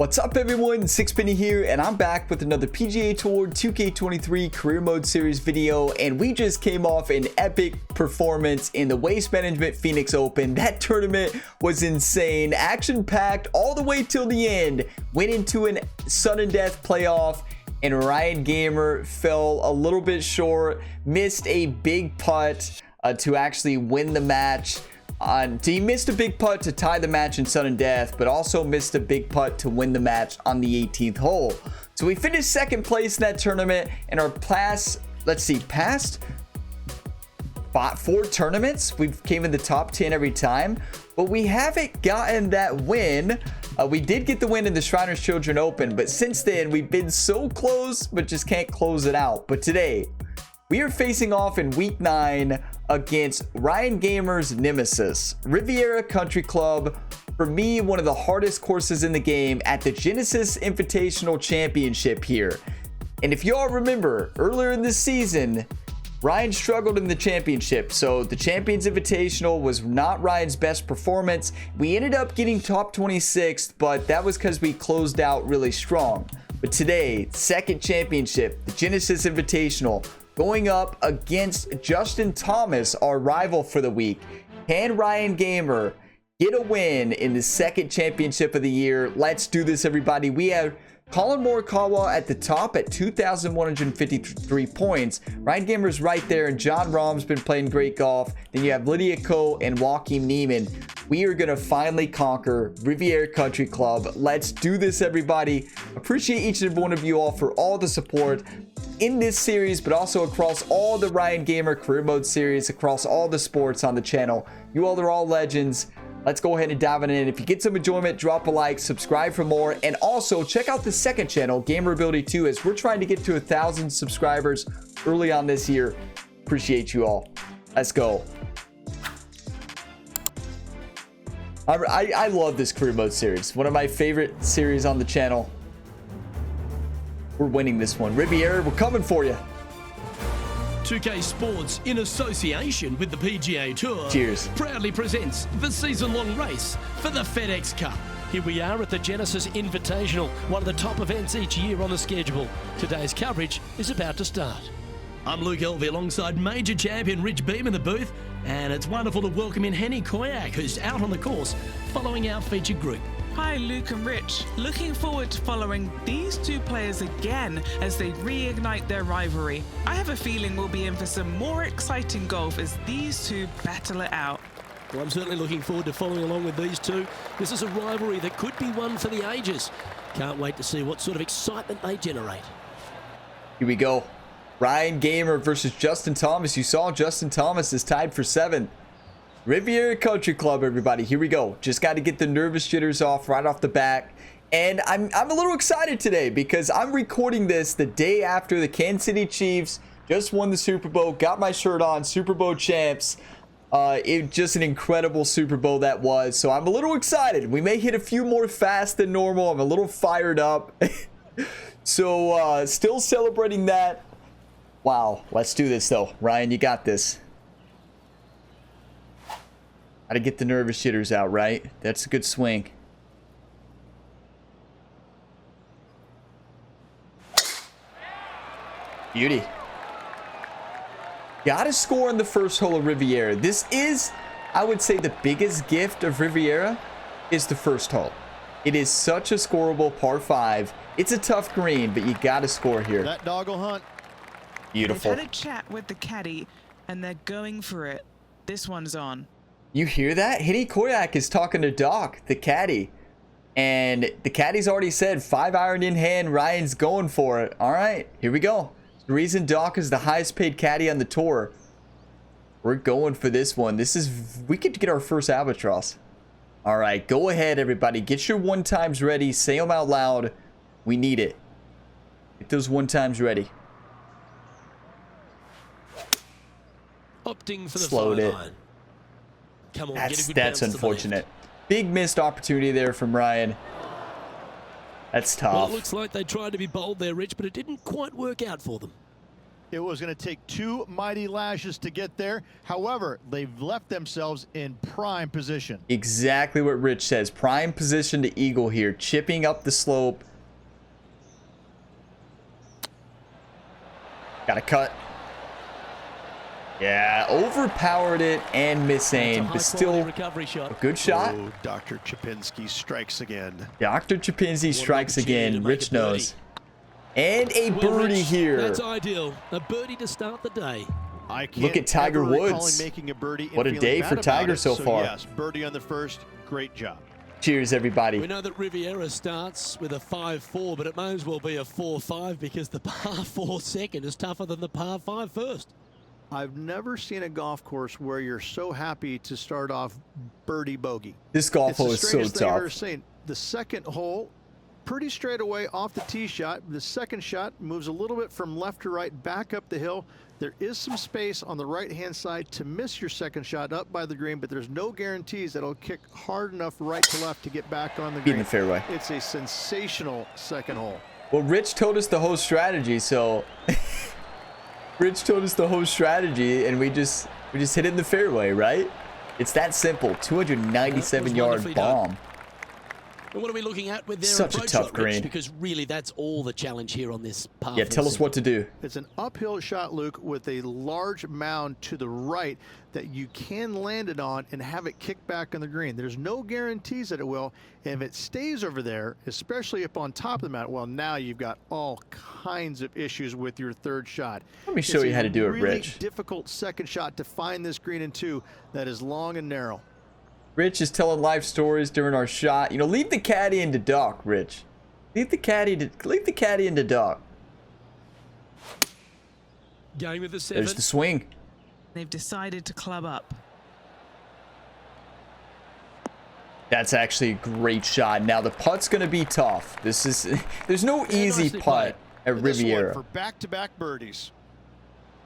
What's up everyone, Sixpenny here, and I'm back with another PGA Tour 2K23 Career Mode Series video, and we just came off an epic performance in the Waste Management Phoenix Open. That tournament was insane, action-packed all the way till the end. Went into an sudden death playoff, and Ryan Gamer fell a little bit short, missed a big putt to actually win the match. He missed a big putt to tie the match in sudden death, but also missed a big putt to win the match on the 18th hole. So we finished second place in that tournament, and our past 4 tournaments, we've came in the top 10 every time, but we haven't gotten that win. We did get the win in the Shriners Children Open, but since then we've been so close, but just can't close it out. But today, we are facing off in week 9 against Ryan Gamer's nemesis, Riviera Country Club. For me, one of the hardest courses in the game at the Genesis Invitational Championship here. And if you all remember, earlier in this season, Ryan struggled in the championship. So the Champions Invitational was not Ryan's best performance. We ended up getting top 26th, but that was because we closed out really strong. But today, second championship, the Genesis Invitational, going up against Justin Thomas, our rival for the week. Can Ryan Gamer get a win in the second championship of the year? Let's do this, everybody. We have Colin Morikawa at the top at 2,153 points. Ryan Gamer's right there, and John Rahm's been playing great golf. Then you have Lydia Ko and Joaquin Neiman. We are going to finally conquer Riviera Country Club. Let's do this, everybody. Appreciate each and every one of you all for all the support in this series, but also across all the Ryan Gamer Career Mode series, across all the sports on the channel. You all are all legends. Let's go ahead and dive in. If you get some enjoyment, drop a like, subscribe for more, and also check out the second channel, Gamer Ability 2, as we're trying to get to 1,000 subscribers early on this year. Appreciate you all. Let's go. I love this Career Mode series. One of my favorite series on the channel. We're winning this one. Riviera, we're coming for you. 2K Sports, in association with the PGA Tour, cheers, proudly presents the season-long race for the FedEx Cup. Here we are at the Genesis Invitational, one of the top events each year on the schedule. Today's coverage is about to start. I'm Luke Elvey alongside major champion Rich Beam in the booth, and it's wonderful to welcome in Henny Koyak, who's out on the course following our featured group. Hi Luke and Rich, looking forward to following these two players again as they reignite their rivalry. I have a feeling we'll be in for some more exciting golf as these two battle it out. Well, I'm certainly looking forward to following along with these two. This is a rivalry that could be one for the ages. Can't wait to see what sort of excitement they generate. Here we go. Ryan Gamer versus Justin Thomas. You saw Justin Thomas is tied for 7th. Riviera Country Club, everybody. Here we go. Just got to get the nervous jitters off right off the bat. And I'm a little excited today because I'm recording this the day after the Kansas City Chiefs just won the Super Bowl. Got my shirt on, Super Bowl champs. It just an incredible Super Bowl that was. So I'm a little excited. We may hit a few more fast than normal. I'm a little fired up. So still celebrating that. Wow. Let's do this though. Ryan, you got this. Got to get the nervous jitters out, right? That's a good swing. Beauty. Got to score in the first hole of Riviera. This is, I would say, the biggest gift of Riviera is the first hole. It is such a scoreable par 5. It's a tough green, but you got to score here. That dog will hunt. Beautiful. They've had a chat with the caddy, and they're going for it. This one's on. You hear that? Henny Koyak is talking to Doc, the caddy. And the caddy's already said 5-iron in hand. Ryan's going for it. All right, here we go. The reason Doc is the highest paid caddy on the tour. We're going for this one. We could get our first albatross. All right, go ahead, everybody. Get your 1-times ready. Say them out loud. We need it. Get those 1-times ready. Opting for the Slowed it. line. Come on, That's unfortunate. Big missed opportunity there from Ryan. That's tough. Well, it looks like they tried to be bold there, Rich, but it didn't quite work out for them. It was going to take 2 mighty lashes to get there. However, they've left themselves in prime position. Exactly what Rich says. Prime position to eagle here. Chipping up the slope. Got a cut. Yeah, overpowered it and missing, but still a good shot. Oh, Dr. Chapinski strikes again. Dr. Chapinski strikes again. Rich knows. And a birdie Rich, here. That's ideal. A birdie to start the day. I can't Look at Tiger ever recall Woods. him making a birdie and What a feeling day bad for about Tiger it. so far. Yes, birdie on the first. Great job. Cheers, everybody. We know that Riviera starts with a 5-4, but it may as well be a 4-5 because the par 4 second is tougher than the par 5 first. I've never seen a golf course where you're so happy to start off birdie bogey. This golf It's the hole is so straightest thing I've ever tough. seen. The second hole, pretty straight away off the tee shot. The second shot moves a little bit from left to right, back up the hill. There is some space on the right-hand side to miss your second shot up by the green, but there's no guarantees that it'll kick hard enough right to left to get back on the green. In the fairway. It's a sensational second hole. Well, Rich told us the whole strategy, so Rich told us the whole strategy, and we just hit it in the fairway, right? It's that simple. 297-yard bomb. And what are we looking at with their Such a approach tough shot, Rich? green. Because really, that's all the challenge here on this par. Yeah, tell us what to do. It's an uphill shot, Luke, with a large mound to the right that you can land it on and have it kick back on the green. There's no guarantees that it will. And if it stays over there, especially up on top of the mound, well, now you've got all kinds of issues with your third shot. Let me show you how to do it, Rich. It's a really difficult second shot to find this green in 2 that is long and narrow. Rich is telling life stories during our shot. You know, leave the caddy into dock, Rich. Leave the caddy into dock. Going with the 7. There's the swing. They've decided to club up. That's actually a great shot. Now the putt's gonna be tough. This is there's no easy nicely putt at This one Riviera. for back-to-back birdies.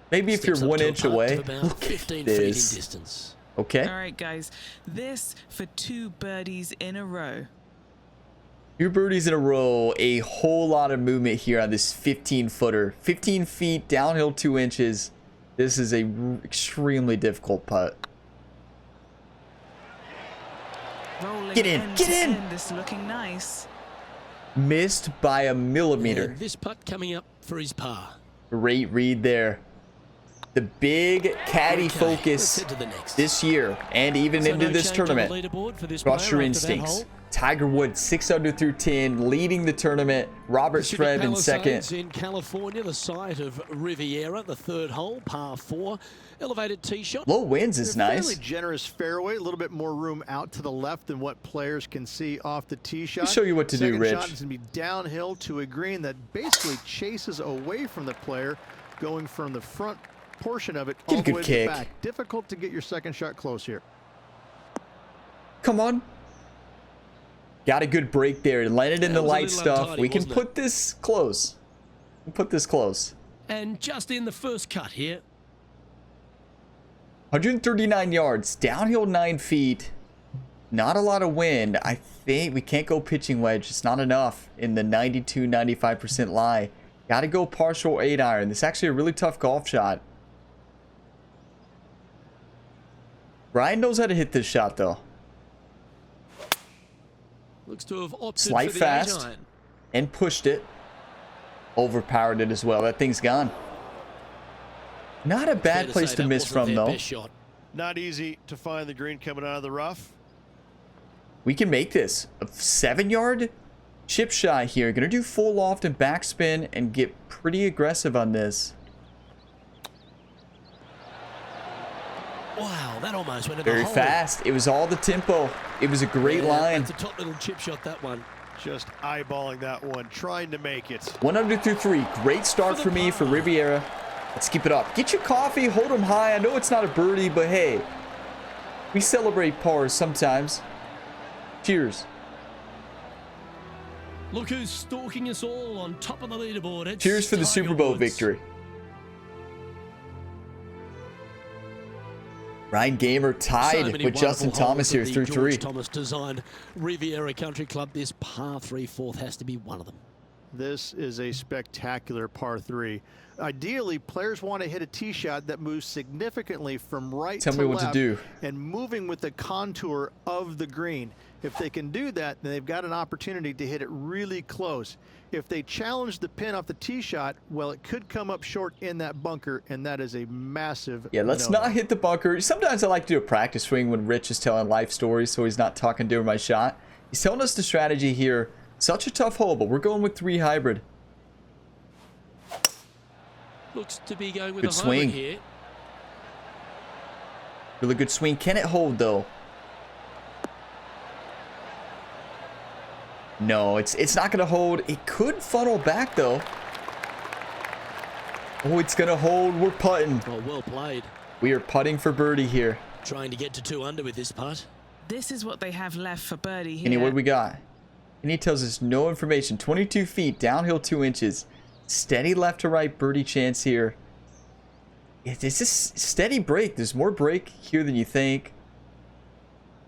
Maybe if Steps you're up 1 to a inch putt away. of about Look 15 at feet in this. distance. Okay. All right, guys. This for 2 birdies in a row. 2 birdies in a row. A whole lot of movement here on this 15-footer. 15 feet, downhill 2 inches. This is a extremely difficult putt. Rolling Get in, end get to in. end, this looking nice. Missed by a millimeter. And this putt coming up for his par. Great read there. The big caddy Okay, focus let's head to the next. this year and even So into no this change on the tournament. leaderboard for this Trust player your after that instincts. hole. Tiger Woods 6 under through 10, leading the tournament. Robert Pacific Shrev in Palisades second. in California, the site of Riviera, the 3rd hole, par 4. Elevated tee shot. Low winds is They're nice. Fairly generous fairway, a little bit more room out to the left than what players can see off the tee shot. show you what to do, Second Rich. shot is going to be downhill to a green that basically chases away from the player, going from the front portion of it Get a all the good way to kick. the back. Difficult to get your second shot close here. Come on. Got a good break there. Landed in That the was a light little stuff. untidy, We can wasn't it? put this close. We'll put this close. And just in the first cut here. 139 yards. Downhill 9 feet. Not a lot of wind. I think we can't go pitching wedge. It's not enough in the 92-95% lie. Got to go partial 8 iron. This is actually a really tough golf shot. Brian knows how to hit this shot, though. Looks to have opted Slight for the fast. 8-iron. And pushed it. Overpowered it as well. That thing's gone. Not a Fair bad to place say to that miss wasn't from, their though. best shot. Not easy to find the green coming out of the rough. We can make this. A 7-yard chip shot here. Gonna do full loft and backspin and get pretty aggressive on this. Wow, that almost went in the Very hole. fast. It was all the tempo. It was a great Yeah, line. That's a top little chip shot, that one. Just eyeballing that one, trying to make it. 1 under through 3. Great start for me for Riviera. Let's keep it up. Get your coffee. Hold them high. I know it's not a birdie, but hey, we celebrate pars sometimes. Cheers. Look who's stalking us all on top of the leaderboard. It's Cheers for the Tiger Super Bowl Woods. victory. Ryan Gamer So tied many with Justin wonderful Thomas holes here at the through George 3. Thomas designed Riviera Country Club. This par 3 fourth has to be one of them. This is a spectacular par 3. Ideally, players want to hit a tee shot that moves significantly from right to left. Tell me what to do. And moving with the contour of the green. If they can do that, then they've got an opportunity to hit it really close. If they challenge the pin off the tee shot, well, it could come up short in that bunker, and that is a massive Yeah, let's no. not hit the bunker. Sometimes I like to do a practice swing when Rich is telling life stories, so he's not talking during my shot. He's telling us the strategy here. Such a tough hole, but we're going with 3 hybrid. Looks to be going with Good a swing. hybrid here. Really good swing. Can it hold, though? No, it's not going to hold. It could funnel back, though. Oh, it's going to hold. We're putting. Oh, well played. We are putting for birdie here. Trying to get to 2 under with this putt. This is what they have left for birdie here. Kenny, what do we got? And he tells us no information. 22 feet, downhill 2 inches. Steady left to right birdie chance here. It's just steady break. There's more break here than you think.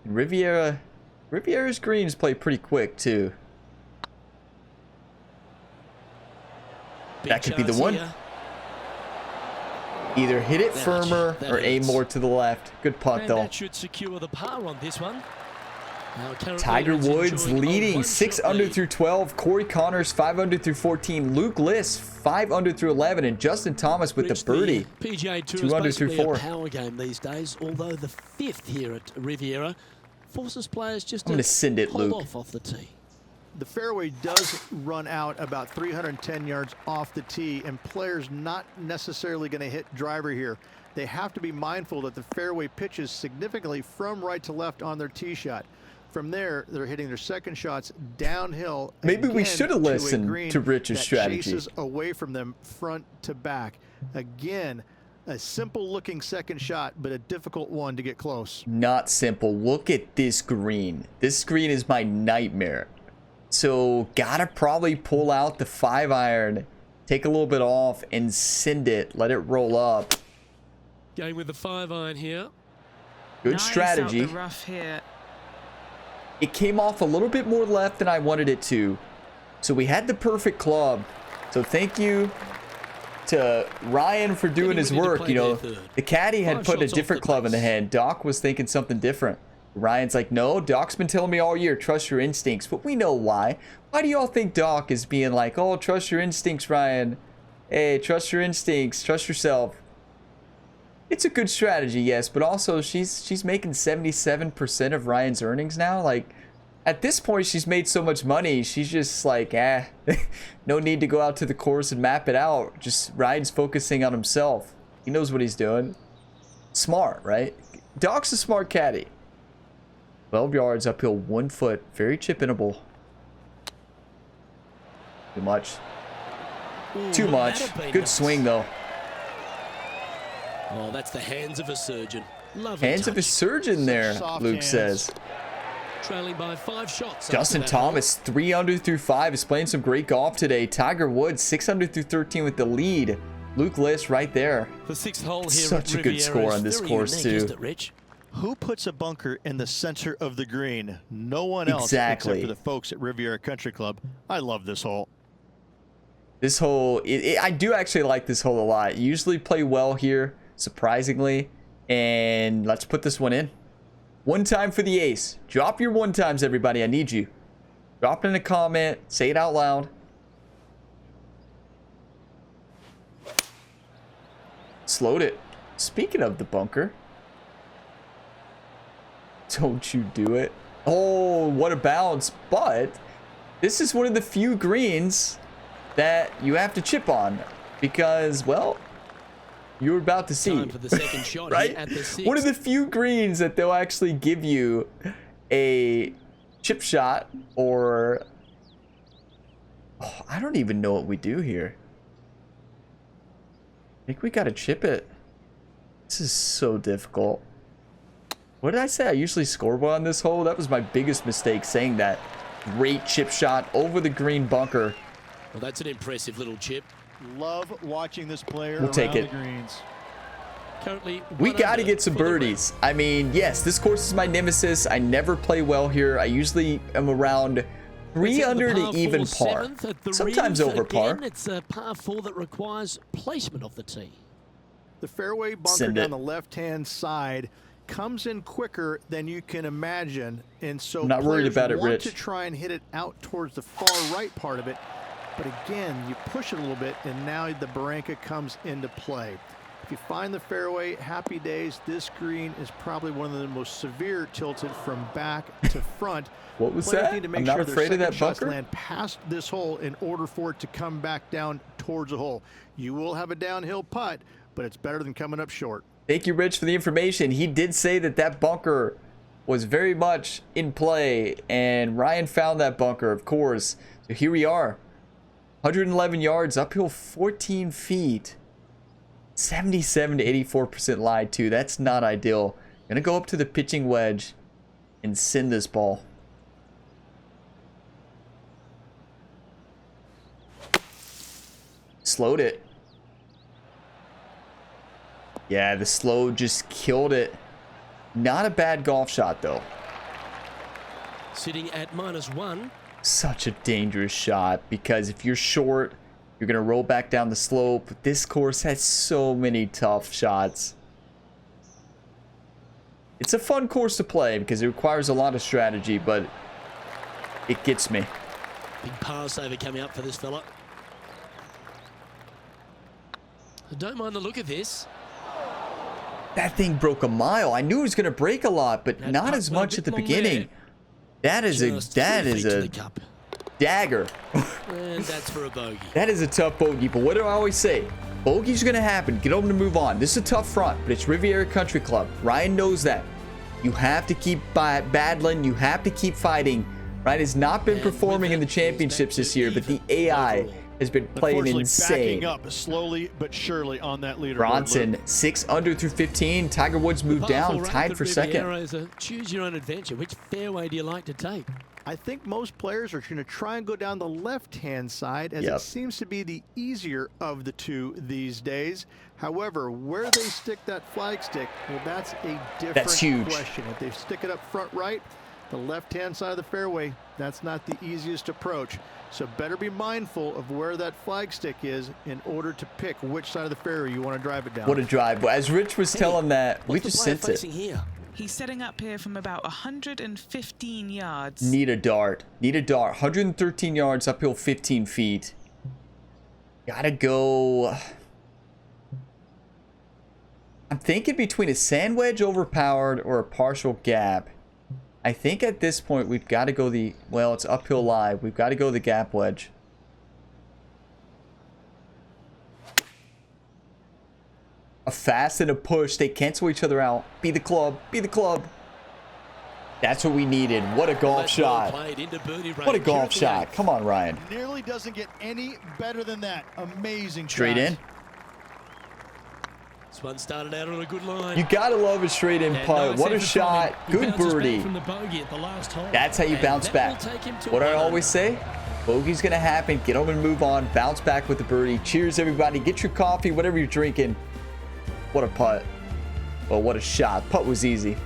And Riviera's greens play pretty quick too. That could be the one. Here. Either hit it firmer or aim more to the left. Good putt And though. that should secure the par on this one. Now, currently Tiger it's Woods enjoying a leading 1-shot 6 under lead. through 12. Corey Connors 5 under through 14. Luke List 5 under through 11. And Justin Thomas with Rich, the birdie. PGA Tour 2 is under through basically 4. a power game these days, although the 5th here at Riviera forces players just I'm to gonna send it, hold Luke. off the tee. The fairway does run out about 310 yards off the tee, and players not necessarily going to hit driver here. They have to be mindful that the fairway pitches significantly from right to left on their tee shot. From there, they're hitting their second shots downhill. Maybe we again should have to a listened green to Rich's that strategy. chases away from them front to back. Again, a simple looking second shot, but a difficult one to get close. Not simple. Look at this green. This green is my nightmare. So gotta probably pull out the 5-iron, take a little bit off, and send it. Let it roll up. Going with the 5-iron here. Good Nice strategy. out the rough here. It came off a little bit more left than I wanted it to. So we had the perfect club. So thank you to Ryan for doing his we need to work. play You know, their third. the caddy had 5 put a shots off different the club in the base. hand. Doc was thinking something different. Ryan's like, no, Doc's been telling me all year, trust your instincts. But we know why. Why do y'all think Doc is being like, oh, trust your instincts, Ryan? Hey, trust your instincts. Trust yourself. It's a good strategy, yes. But also, she's making 77% of Ryan's earnings now. Like, at this point, she's made so much money. She's just like, no need to go out to the course and map it out. Just Ryan's focusing on himself. He knows what he's doing. Smart, right? Doc's a smart caddy. 12 yards uphill, 1 foot. Very chip-inable. Too much. Ooh, Too much. that'd be Good nice. swing, though. Oh, that's the hands of a surgeon. Lovely Hands of a touch. surgeon there, soft Luke hands. says. Trailing by 5 shots. Justin after that Thomas, 3 under through 5, is playing some great golf today. Tiger Woods, 6 under through 13 with the lead. Luke List right there. hole. The 6th hole here Such at a good Riviera score is on this very course, unique, too. isn't it, Rich? Who puts a bunker in the center of the green? No one else Exactly. except for the folks at Riviera Country Club. I love this hole. This hole, I do actually like this hole a lot. Usually play well here, surprisingly. And let's put this one in. 1 time for the ace. Drop your 1 times, everybody. I need you. Drop it in a comment. Say it out loud. Slowed it. Speaking of the bunker. Don't you do it. Oh, what a bounce. But this is one of the few greens that you have to chip on. Because, well, you're about to see. Time for the second shot Right? here at the 6th. One of the few greens that they'll actually give you a chip shot or... Oh, I don't even know what we do here. I think we got to chip it. This is so difficult. What did I say? I usually score well on this hole. That was my biggest mistake saying that. Great chip shot over the green bunker. Well, that's an impressive little chip. Love watching this player We'll around take it. the greens. Currently, We 1 got to under get some for the win. birdies. I mean, yes, this course is my nemesis. I never play well here. I usually am around 3 It's at the under to par even four par. seventh at the Sometimes Reeves. over par. Again, it's a par 4 that requires placement of the tee. The fairway bunker Send down it. the left-hand side comes in quicker than you can imagine, and so I'm not worried players about it, want Rich. to try and hit it out towards the far right part of it. But again, you push it a little bit, and now the barranca comes into play. If you find the fairway, happy days. This green is probably one of the most severe tilted from back to front. What was Players that? need to make I'm not sure their afraid of second that shots bunker. land past this hole in order for it to come back down towards the hole. You will have a downhill putt, but it's better than coming up short. Thank you, Rich, for the information. He did say that that bunker was very much in play, and Ryan found that bunker, of course. So here we are. 111 yards, uphill 14 feet. 77 to 84% lie, too. That's not ideal. Gonna go up to the pitching wedge and send this ball. Slowed it. Yeah, the slow just killed it. Not a bad golf shot, though. Sitting at -1. Such a dangerous shot, because if you're short, you're going to roll back down the slope. This course has so many tough shots. It's a fun course to play because it requires a lot of strategy, but it gets me. Big par saver coming up for this fella. I don't mind the look of this. That thing broke a mile. I knew it was going to break a lot, but That not putt as went a much bit at the long beginning. That is Just 3 feet to the cup. dagger. And that's for a bogey. That is a tough bogey, but what do I always say? Bogeys are going to happen. Get them to move on. This is a tough front, but it's Riviera Country Club. Ryan knows that. You have to keep battling. You have to keep fighting. Ryan has not been And performing in the with that, championships he's this back year, to but the even AI overall. has been playing Unfortunately, insane. backing up slowly but surely on that leaderboard. Bronson, Luke. 6 under through 15. Tiger Woods moved Par down, 4 tied at for second. Riviera is a choose your own adventure. Which fairway do you like to take? I think most players are going to try and go down the left-hand side, as Yep. it seems to be the easier of the two these days. However, where they stick that flag stick, well, that's a different huge. question. If they stick it up front right, the left-hand side of the fairway, that's not the easiest approach. So better be mindful of where that flag stick is in order to pick which side of the fairway you want to drive it down. What a drive. Well, as Rich was telling that, we What's the just player sent it. facing here? He's setting up here from about 115 yards. Need a dart. Need a dart. 113 yards, uphill 15 feet. Gotta go. I'm thinking between a sand wedge overpowered or a partial gap. I think at this point we've got to go the, well, it's uphill live. We've got to go the gap wedge. A fast and a push. They cancel each other out. Be the club. Be the club. That's what we needed. What a golf That's well shot. played into birdie What a range. golf Here at the shot. eighth. Come on, Ryan. Nearly doesn't get any better than that. Amazing Straight shot. in. This one started out on a good line. You gotta love a straight in And putt. nice What a effort from shot. him. He Good bounces back birdie. from the bogey at the last hole. That's how you And bounce that back. will take him to What I one always under. say, bogey's gonna happen. Get home and move on. Bounce back with the birdie. Cheers, everybody. Get your coffee, whatever you're drinking. What a putt. Well, what a shot. Putt was easy.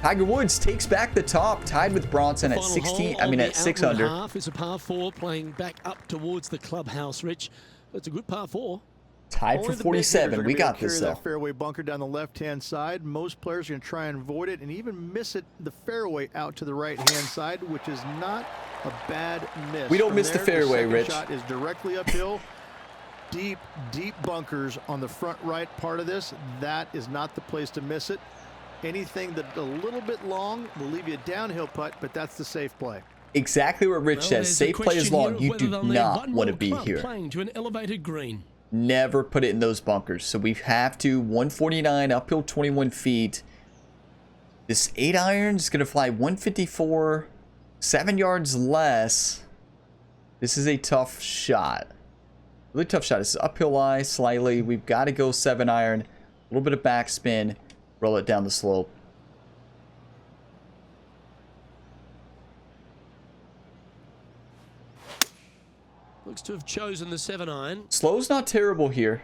Tiger Woods takes back the top, tied with Bronson at Final 16. hole I mean, on at the 6 outward under. half is a par 4 playing back up towards the clubhouse, Rich. It's a good par 4. Tied Only for the big hitters 47. are We gonna be able got to carry this, though. that fairway bunker down the left-hand side. Most players are going to try and avoid it and even miss it, the fairway out to the right-hand side, which is not a bad miss. We don't From miss the there, fairway, second Rich. Shot is directly uphill. Deep, deep bunkers on the front right part of this. That is not the place to miss it. Anything that's a little bit long will leave you a downhill putt, but that's the safe play. Exactly what Rich Well, says. there's a Safe play is question here long. of You whether do they'll need not one want to more be club here. Playing to an elevated green. Never put it in those bunkers. So we have to 149 uphill 21 feet. This 8 iron is going to fly 154, 7 yards less. This is a tough shot. Really tough shot. This is uphill lie slightly. We've got to go 7 iron. A little bit of backspin. Roll it down the slope. Looks to have chosen the 7 iron. Slow's not terrible here.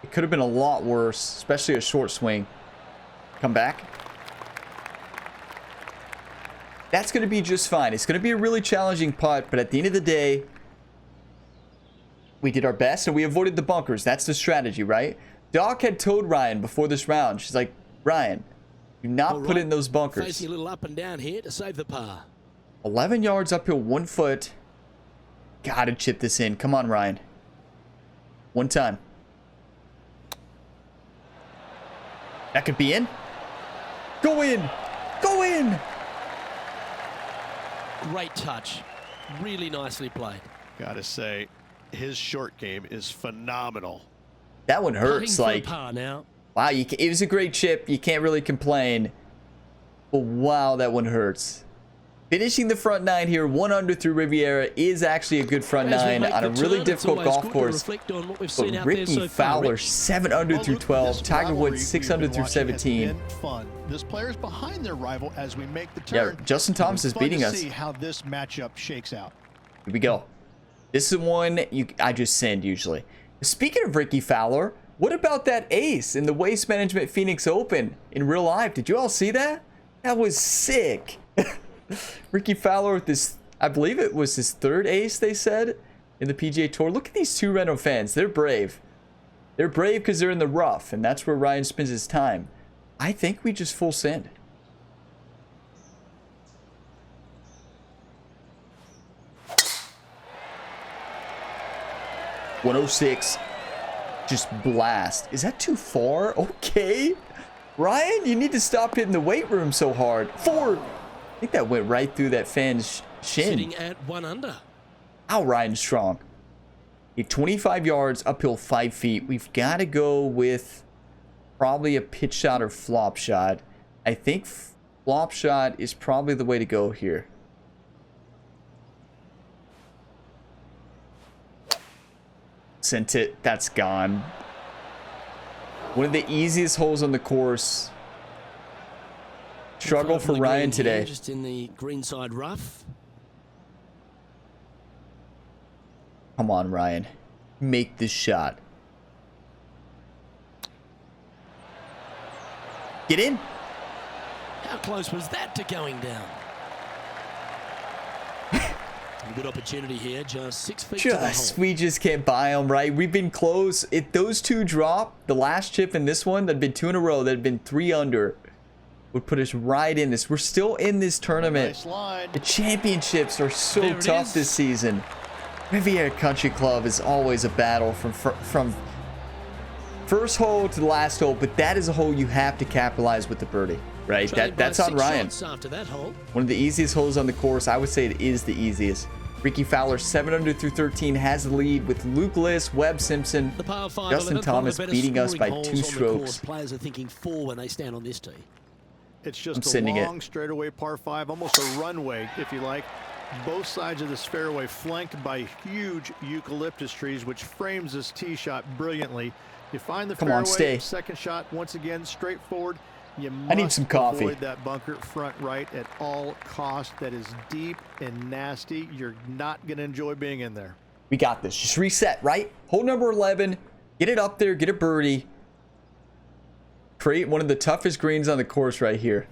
It could have been a lot worse, especially a short swing. Come back. That's going to be just fine. It's going to be a really challenging putt, but at the end of the day, we did our best and we avoided the bunkers. That's the strategy, right? Doc had told Ryan before this round, she's like, Ryan, do not put in those bunkers. Facing a little up and down here to save the par. 11 yards uphill, 1 foot. Gotta chip this in. Come on, Ryan. One time. That could be in. Go in. Go in. Great touch. Really nicely played. Gotta say, his short game is phenomenal. That one hurts. Putting Like, for par now. wow, it was a great chip. You can't really complain. But wow, that one hurts. Finishing the front 9 here, 1 under through Riviera, is actually a good front As we 9 make on a the really turn, difficult it's always golf good to course. reflect on what we've seen But out there Ricky so far, Fowler, Rich. 7 under through 12. Tiger Woods, 6 under through 17. Fun. This player's behind their rival as we make the Yeah, turn. Justin Thomas is beating us. See how this matchup shakes out. Here we go. This is one I just send usually. Speaking of Ricky Fowler, what about that ace in the Waste Management Phoenix Open in real life? Did you all see that? That was sick. Ricky Fowler with this, I believe it was his 3rd ace, they said, in the PGA Tour. Look at these 2 Renault fans. They're brave. They're brave because they're in the rough, and that's where Ryan spends his time. I think we just full send. .106. Just blast. Is that too far? Okay. Ryan, you need to stop hitting the weight room so hard. 4. I think that went right through that fan's shin. Sitting at 1 under. Ow, Ryan strong. 25 yards, uphill 5 feet. We've got to go with probably a pitch shot or flop shot. I think flop shot is probably the way to go here. Sent it. That's gone. One of the easiest holes on the course. Struggle for Ryan today. Just in the greenside rough. Come on, Ryan. Make this shot. Get in. How close was that to going down? A good opportunity here, just 6 feet to the hole. We just can't buy them, right? We've been close. If those 2 drop, the last chip and this one, that'd been 2 in a row, that'd been 3 under. Would put us right in this. We're still in this tournament. Nice line. The championships are so There it tough is. this season. Riviera Country Club is always a battle from first hole to the last hole, but that is a hole you have to capitalize with the birdie, right? Trailing by That's on 6 Ryan. shots after that hole. One of the easiest holes on the course. I would say it is the easiest. Ricky Fowler, 7 under through 13, has the lead with Luke Liss, Webb Simpson, The par 5 Justin 11th, Thomas one of the better beating us by scoring 2 holes on the strokes. course. Players are thinking 4 when they stand on this tee. It's I'm just a sending it. long straightaway par 5, almost a runway, if you like. Both sides of this fairway flanked by huge eucalyptus trees, which frames this tee shot brilliantly. You find the Come on, fairway, stay. second shot, once again, straightforward. You I need must some coffee. avoid that bunker front right at all costs. That is deep and nasty. You're not going to enjoy being in there. We got this. Just reset, right? Hole number 11. Get it up there. Get a birdie. Create one of the toughest greens on the course right here.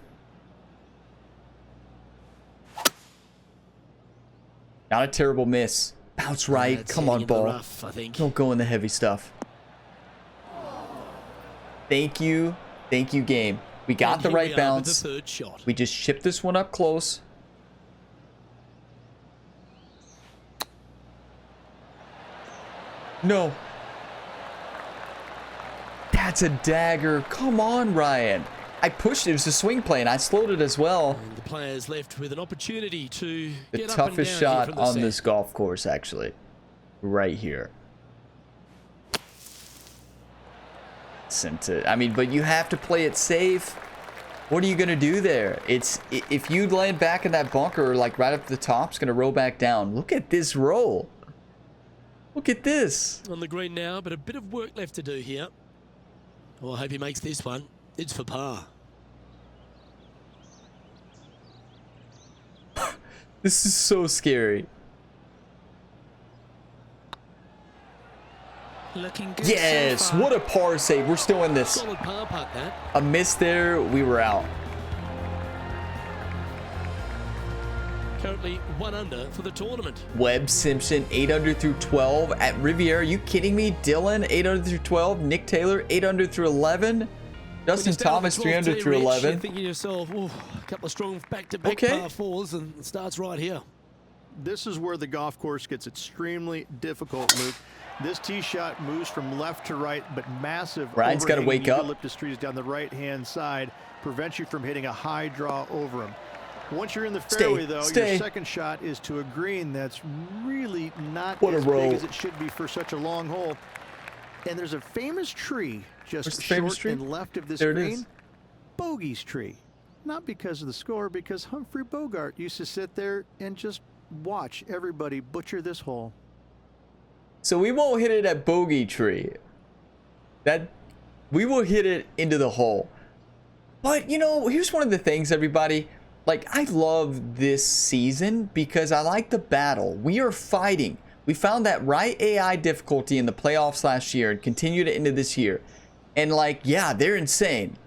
Not a terrible miss. Bounce right. That's Come on, hitting in the ball. rough, I think. Don't go in the heavy stuff. Thank you. Thank you, game. We got And the here right we are with bounce. the 3rd shot. We just chipped this one up close. No. That's a dagger. Come on, Ryan. I pushed it. It was a swing play, and I slowed it as well. And the players left with an opportunity to The get up and toughest down shot here from the on set. this golf course, actually. Right here. Sent it. I mean, but you have to play it safe. What are you going to do there? If you land back in that bunker, like right up at the top, it's going to roll back down. Look at this roll. Look at this. On the green now, but a bit of work left to do here. Well, I hope he makes this one. It's for par. This is so scary. Looking good Yes, so far. what a par save. We're still in this. Solid par putt, that. A miss there, we were out. Currently 1 under for the tournament. Webb Simpson, 8 under through 12 at Riviera. Are you kidding me? Dylan, 8 under through 12. Nick Taylor, 8 under through 11. Justin Thomas, 3 under through 11. You're thinking to yourself, a couple of strong back-to-back par fours, and it starts right here. This is where the golf course gets extremely difficult, Luke. This tee shot moves from left to right, but massive Ryan's got to wake up. eucalyptus trees down the right-hand side prevents you from hitting a high draw over them. Once you're in the fairway, though, your second shot is to a green that's really not as big as it should be for such a long hole. And there's a famous tree just short and left of this green. Bogey's tree. Not because of the score, because Humphrey Bogart used to sit there and just watch everybody butcher this hole. So we won't hit it at Bogey Tree. We will hit it into the hole. But, you know, here's one of the things, everybody. Like, I love this season because I like the battle. We are fighting. We found that right AI difficulty in the playoffs last year and continued it into this year. And, like, yeah, they're insane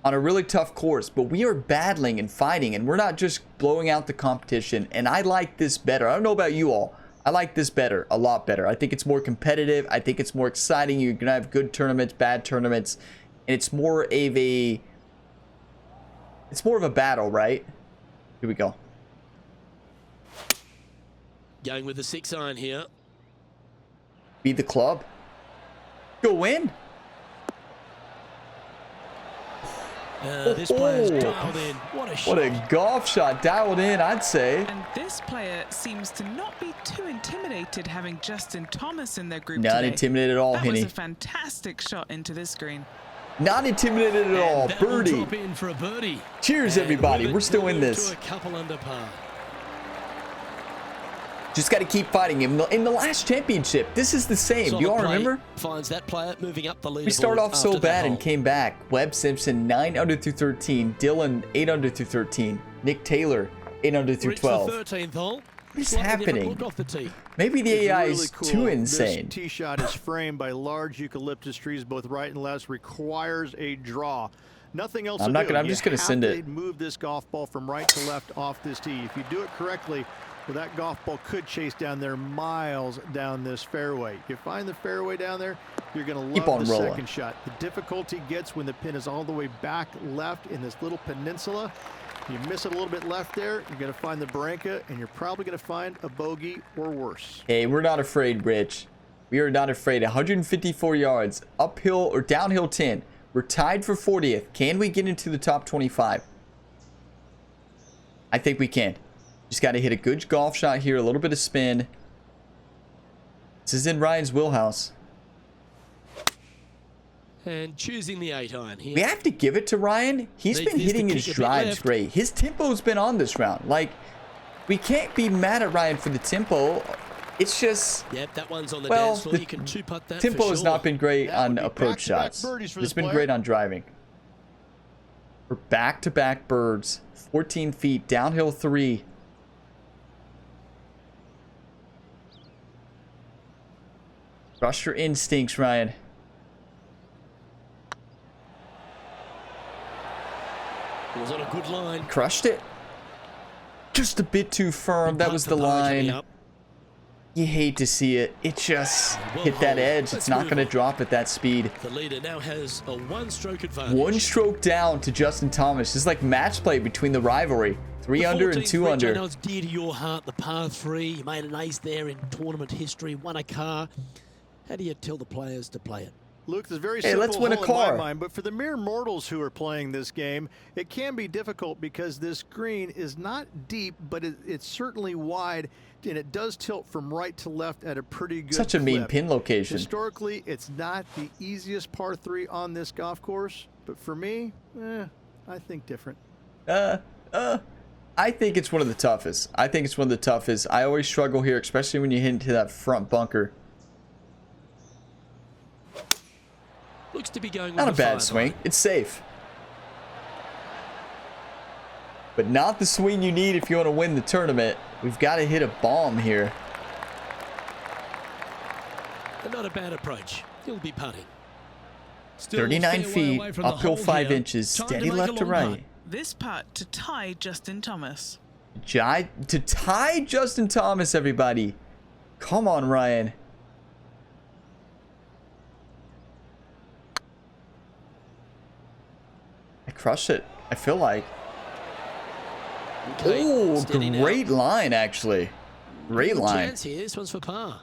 on a really tough course. But we are battling and fighting, and we're not just blowing out the competition. And I like this better. I don't know about you all. I like this better, a lot better. I think it's more competitive. I think it's more exciting. You're going to have good tournaments, bad tournaments. And it's more of a battle, right? Here we go. Going with the 6-iron here. Beat the club. Go in. This player's dialed in. What a shot. What a golf shot. Dialed in, I'd say. And this player seems to not be too intimidated having Justin Thomas in their group Not today. Intimidated at all, That Henny. was a fantastic shot into this green. Not intimidated at all. That will Birdie. drop in for a birdie. Cheers, And everybody. We're still in this. To a couple under par. Just got to keep fighting him. In the last championship, this is the same. Do you all remember? Finds that player moving up the leaderboard. We started off so after that bad and hole. came back. Webb Simpson, 9 under through 13. Dylan, 8 under through 13. Nick Taylor, 8 under through Reached 12. the 13th hole. What is Slightly different happening? look off the tee. Maybe the It's AI really is cool. too insane. This tee shot is framed by large eucalyptus trees, both right and left. Requires a draw. Nothing else. I'm just gonna send it. Move this golf ball from right to left off this tee. If you do it correctly, well, that golf ball could chase down there miles down this fairway. You find the fairway down there, you're going to love the second shot. The difficulty gets when the pin is all the way back left in this little peninsula. You miss it a little bit left there, you're going to find the Barranca, and you're probably going to find a bogey or worse. Hey, we're not afraid, Rich. We are not afraid. 154 yards, uphill or downhill 10. We're tied for 40th. Can we get into the top 25? I think we can. Just got to hit a good golf shot here, a little bit of spin. This is in Ryan's wheelhouse. And choosing the 8-iron here. We have to give it to Ryan. He's been hitting his drives great. His tempo's been on this round. Like, we can't be mad at Ryan for the tempo. It's just, Yep, that one's on the well, dance floor. You can two-putt that tempo for has sure. not been great That on would be approach back-to-back shots. birdies for It's this been player. great on driving. We're back-to-back birds. 14 feet, downhill 3. Trust your instincts, Ryan. It was on a good line. Crushed it. Just a bit too firm. That was the Putt for par coming line. up. You hate to see it. It just Well hit that hold. edge. Let's It's not move going to on. drop at that speed. The leader now has a one-stroke advantage. One stroke down to Justin Thomas. This is like match play between the rivalry. 3 under and 2 I know under. it's dear to your heart, the par 3. You made an ace there in tournament history, won a car. How do you tell the players to play it? Luke, this is very Hey, simple let's win a hole car. in my mind, but for the mere mortals who are playing this game, it can be difficult because this green is not deep, but it's certainly wide, and it does tilt from right to left at a pretty good Such a mean clip. pin location. Historically, it's not the easiest par 3 on this golf course, but for me, I think different. I think it's one of the toughest. I always struggle here, especially when you hit into that front bunker. Looks to be going Not a with the bad 5-iron. swing. It's safe. But not the swing you need if you want to win the tournament. We've got to hit a bomb here. And not a bad approach. He'll be putting. Still 39 fair way feet, away from the uphill hole 5 here. inches, Time steady make a left to long putt. right. This putt to tie Justin Thomas. To tie Justin Thomas, everybody. Come on, Ryan. I crushed it, I feel like. Okay, Oh, steady great now. line, actually. Great Good line. chance here. This one's for par.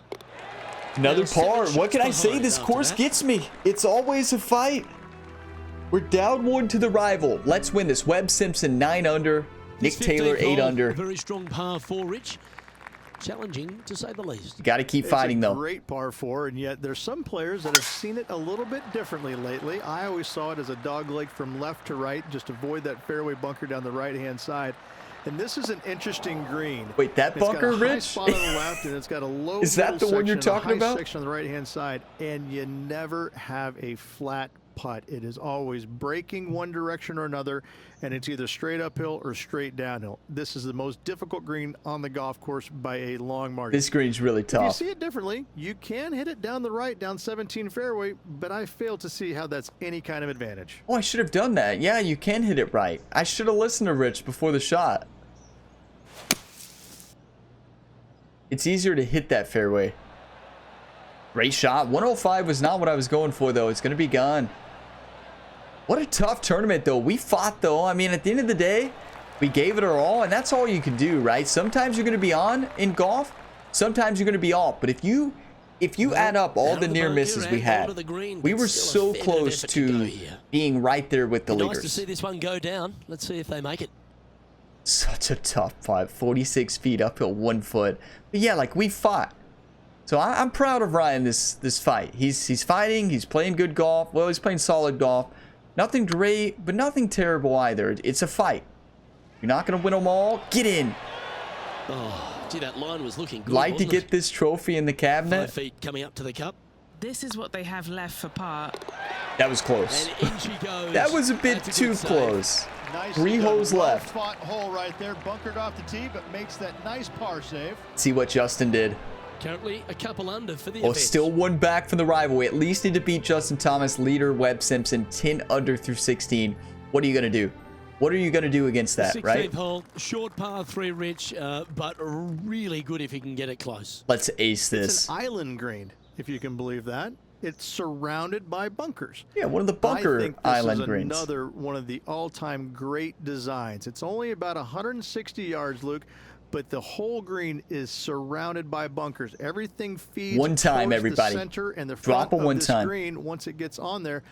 Another Now, seven par. What can I shots say? behind This after course that. gets me. It's always a fight. We're down 1 to the rival. Let's win this. Webb Simpson 9 under. Nick This Taylor 15th 8 hole, under. a very strong par 4, Rich. Challenging to say the least. Got to keep It's fighting a though. great par 4, and yet there's some players that have seen it a little bit differently lately. I always saw it as a dog leg from left to right. Just avoid that fairway bunker down the right-hand side. And this is an interesting green. Wait, that It's bunker, got a high Rich? spot on the left, and it's got a low Is that middle the one you're section and a talking high about? section on the right-hand side, and you never have a flat putt. It is always breaking one direction or another, and it's either straight uphill or straight downhill. This is the most difficult green on the golf course by a long margin. This green's really If you tough. see it differently, you can hit it down the right, down 17 fairway, but I fail to see how that's any kind of advantage. Oh, I should have done that. Yeah, you can hit it right. I should have listened to Rich before the shot. It's easier to hit that fairway. Great shot. 105 was not what I was going for, though. It's going to be gone. What a tough tournament, though. We fought, though. I mean, at the end of the day, we gave it our all, and that's all you can do, right? Sometimes you're going to be on in golf. Sometimes you're going to be off. But if you add up all out the of the near bunker misses we and had, onto the green, we but were still so a fair bit of close effort to go to here. being right there with the Nice to leaders. see this one go down. Let's see if they make it. Such a tough fight. 46 feet uphill, 1 foot. But yeah, like we fought. So I'm proud of Ryan this fight. He's fighting. He's playing good golf. Well, he's playing solid golf. Nothing great, but nothing terrible either. It's a fight. You're not going to win them all. Get in. Oh, gee, that line was looking good. Like to wasn't get this trophy in the it? 5 cabinet. feet coming up to the cup. This is what they have left for par. That was close. And in she goes. That was a bit That's too good save. close. Nicely 3 done. holes left. Well-fought hole right there, bunkered off the tee, but makes that nice par save. See what Justin did. Currently a couple under for the Oh, event. still 1 back from the rival. We at least need to beat Justin Thomas, leader Webb Simpson, 10 under through 16. What are you going to do? What are you going to do against that, 16th right? hole, short par 3, Rich, but really good if he can get it close. Let's ace It's this. an island green, if you can believe that. It's surrounded by bunkers. Yeah, one of the I bunker think this island is greens. another one of the all-time great designs. It's only about 160 yards, Luke, but the whole green is surrounded by bunkers. Everything feeds One time, towards everybody. the center and the Drop front a one of this time. green once it gets on there.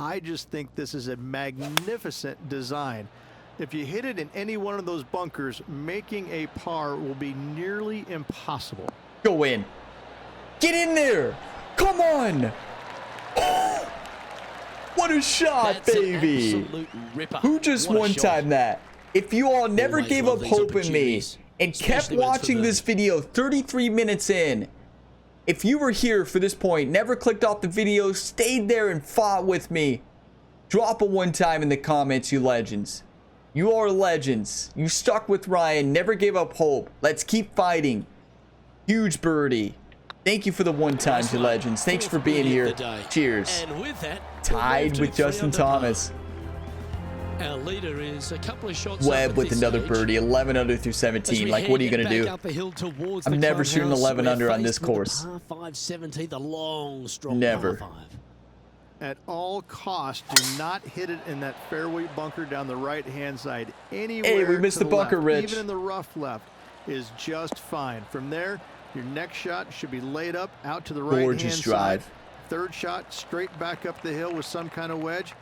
I just think this is a magnificent design. If you hit it in any one of those bunkers, making a par will be nearly impossible. Go in. Get in there. Come on. What a shot, That's baby. an absolute ripper. Who just What a one shot. time that? If you all never Always gave love up these hope in me opportunities, and kept especially when it's for watching this birdie. video 33 minutes in, if you were here for this point, never clicked off the video, stayed there and fought with me, drop a one time in the comments, you legends. You are legends. You stuck with Ryan, never gave up hope. Let's keep fighting. Huge birdie. Thank you for the one times, you legends. Thanks for Fourth being birdie of here. the day. Cheers. And with that, Tied we'll with move to Justin 3 under par. Thomas. Our leader is a couple of shots up Webb at with this another stage. birdie, 11 under through As 17. we Like, what are you head going to back do? up the hill towards I'm the never shooting clubhouse, 11 we're under on faced this with the course. Par 5 70, the long, strong Never. par 5. At all costs, do not hit it in that fairway bunker down the right-hand side. Anywhere we missed to the bunker, left, Rich. even in the rough left, is just fine. From there, your next shot should be laid up out to the right-hand Gorgeous side. drive. Third shot, straight back up the hill with some kind of wedge.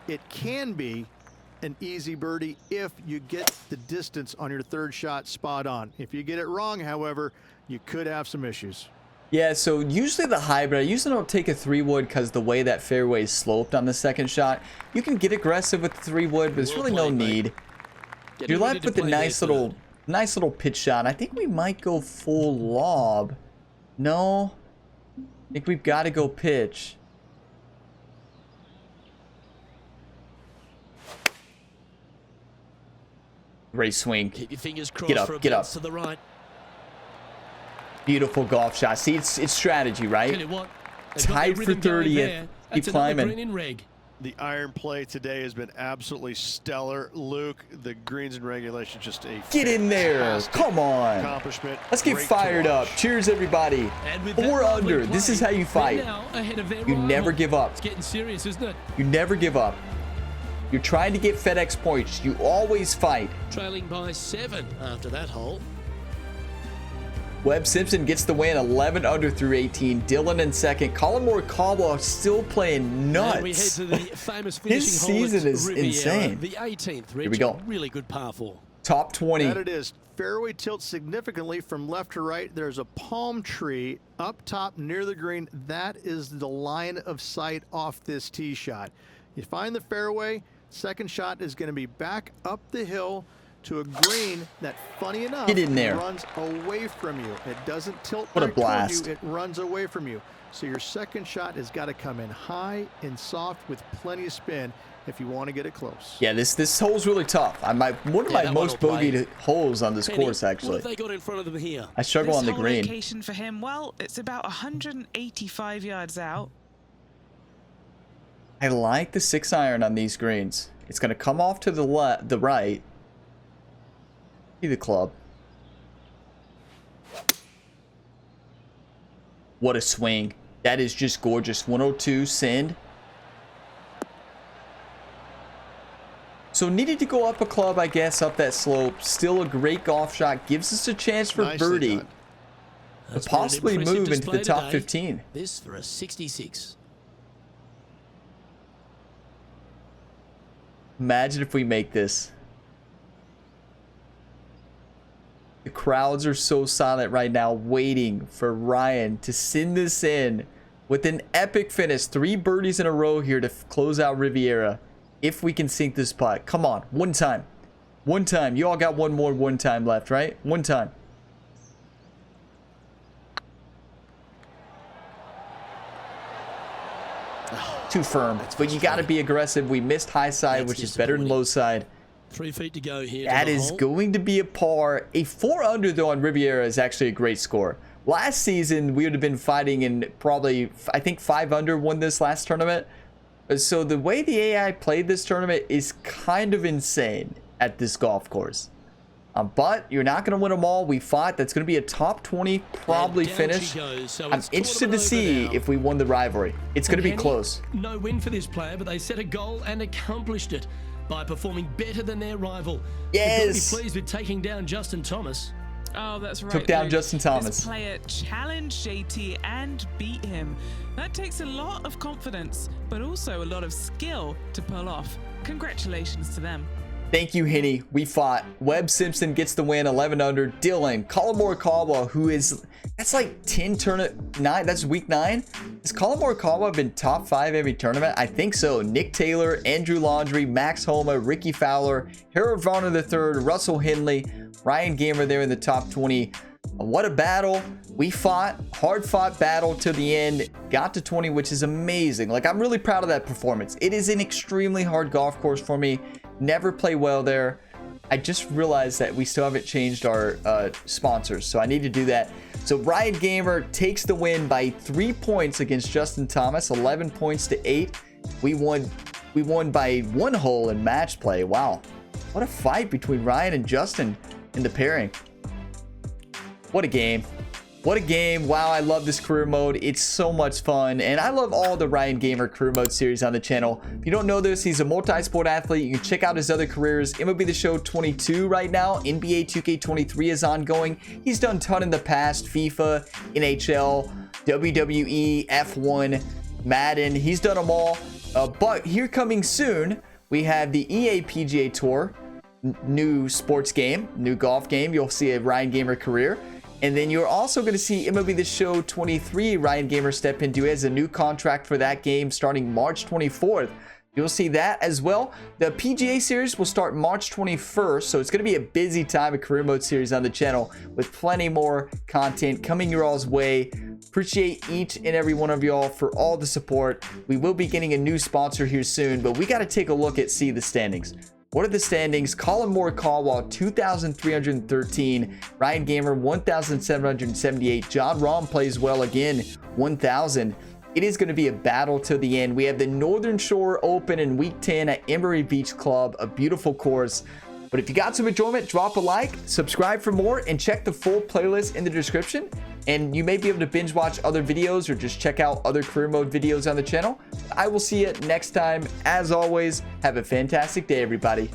It can be an easy birdie if you get the distance on your third shot spot on. If you get it wrong, however, you could have some issues. Yeah, so usually the hybrid, I usually don't take a 3-wood because the way that fairway is sloped on the second shot. You can get aggressive with the 3-wood, but there's Well really no played, mate. need. Getting You're ready left to with a play nice their little, third. pitch shot. I think we might go full lob. No, I think we've got to go pitch. Great swing. Keep your fingers crossed Get up, for a get up. bounce to the right. Beautiful golf shot. See, it's strategy, Tell right? you what, they've got their Tied for rhythm going 30th. there. Keep That's another climbing. green in reg. The iron play today has been absolutely stellar. Luke, the greens and regulation, just a Get in there. Come on. Accomplishment. Let's get Great to fired up. watch. Cheers, everybody. And with that 4 lovely under. This play, is how you they're fight. now ahead of their You never rival. give up. It's getting serious, isn't it? You never give up. You're trying to get FedEx points. You always fight. Trailing by 7 after that hole. Webb Simpson gets the win, 11 under through 18. Dylan in second. Colin Morikawa still playing And we head nuts. to the famous finishing His hole at season is Riviera, insane. The 18th. Here we go. Really good par 4. Top 20. That it is. Fairway tilts significantly from left to right. There's a palm tree up top near the green. That is the line of sight off this tee shot. You find the fairway. Second shot is going to be back up the hill to a green that, funny enough, Get in there. runs away from you. It doesn't tilt What a back toward blast. you. It runs away from you. So your second shot has got to come in high and soft with plenty of spin if you want to get it close. Yeah, this hole's really tough. One of my that most one will play. bogeyed holes on this Penny, course, What actually. have they got in front of them here? I struggle This on the whole green. location for him, well, it's about 185 yards out. I like the 6-iron on these greens. It's going to come off to the right. See the club. What a swing. That is just gorgeous. 102 send. So needed to go up a club, I guess, up that slope. Still a great golf shot. Gives us a chance for Nicely birdie. done. To That's been an possibly impressive move into the display top today. 15. This for a 66. Imagine if we make this. The crowds are so silent right now, waiting for Ryan to send this in with an epic finish. 3 birdies in a row here to close out Riviera. If we can sink this putt. Come on, one time. One time. You all got one time left, right? One time. Too firm, but you got to be aggressive. We missed high side, That's which is better than disappointing. low side. 3 feet to go here. That to the is hole. going to be a par. A 4 under though on Riviera is actually a great score. Last season we would have been fighting in probably, I think 5 under won this last tournament. So the way the AI played this tournament is kind of insane at this golf course. But you're not going to win them all. We fought. That's going to be a top 20 probably And down finish. she goes, so I'm it's interested to quarter see over if we won the rivalry. It's going to be Kenny, close. No win for this player, but they set a goal and accomplished it by performing better than their rival. Yes. You've got to be pleased with taking down Justin Thomas. Oh, that's right. Took down Luke. Justin Thomas. This player challenged JT and beat him. That takes a lot of confidence, but also a lot of skill to pull off. Congratulations to them. Thank you, Henny. We fought. Webb Simpson gets the win, 11 under. Dylan, Colin Morikawa, who is, that's like 10 tournament, 9, that's week 9. Has Colin Morikawa been top 5 every tournament? I think so. Nick Taylor, Andrew Laundrie, Max Homa, Ricky Fowler, Harold Varner III, Russell Henley, Ryan Gamer there in the top 20. What a battle. We fought, hard fought battle to the end, got to 20, which is amazing. Like, I'm really proud of that performance. It is an extremely hard golf course for me. Never play well there. I just realized that we still haven't changed our sponsors, so I need to do that. So Ryan Gamer takes the win by 3 points against Justin Thomas, 11 points to 8. We won by 1 hole in match play. Wow, what a fight between Ryan and Justin in the pairing. What a game. What a game. Wow, I love this career mode. It's so much fun. And I love all the Ryan Gamer career mode series on the channel. If you don't know this, he's a multi-sport athlete. You can check out his other careers. MLB The Show 22 right now. NBA 2K23 is ongoing. He's done a ton in the past. FIFA, NHL, WWE, F1, Madden. He's done them all. But here coming soon, we have the EA PGA Tour. New sports game, new golf game. You'll see a Ryan Gamer career. And then you're also going to see MLB The Show 23 Ryan Gamer step into. He has a new contract for that game starting March 24th. You'll see that as well. The PGA series will start March 21st, so it's going to be a busy time of career mode series on the channel with plenty more content coming your all's way. Appreciate each and every one of y'all for all the support. We will be getting a new sponsor here soon, but we got to take a look at the standings. What are the standings? Colin Morikawa, 2,313. Ryan Gamer, 1,778. John Rahm plays well again, 1,000. It is going to be a battle to the end. We have the Northern Shore Open in week 10 at Emery Beach Club, a beautiful course. But if you got some enjoyment, drop a like, subscribe for more, and check the full playlist in the description. And you may be able to binge watch other videos or just check out other career mode videos on the channel. I will see you next time. As always, have a fantastic day, everybody.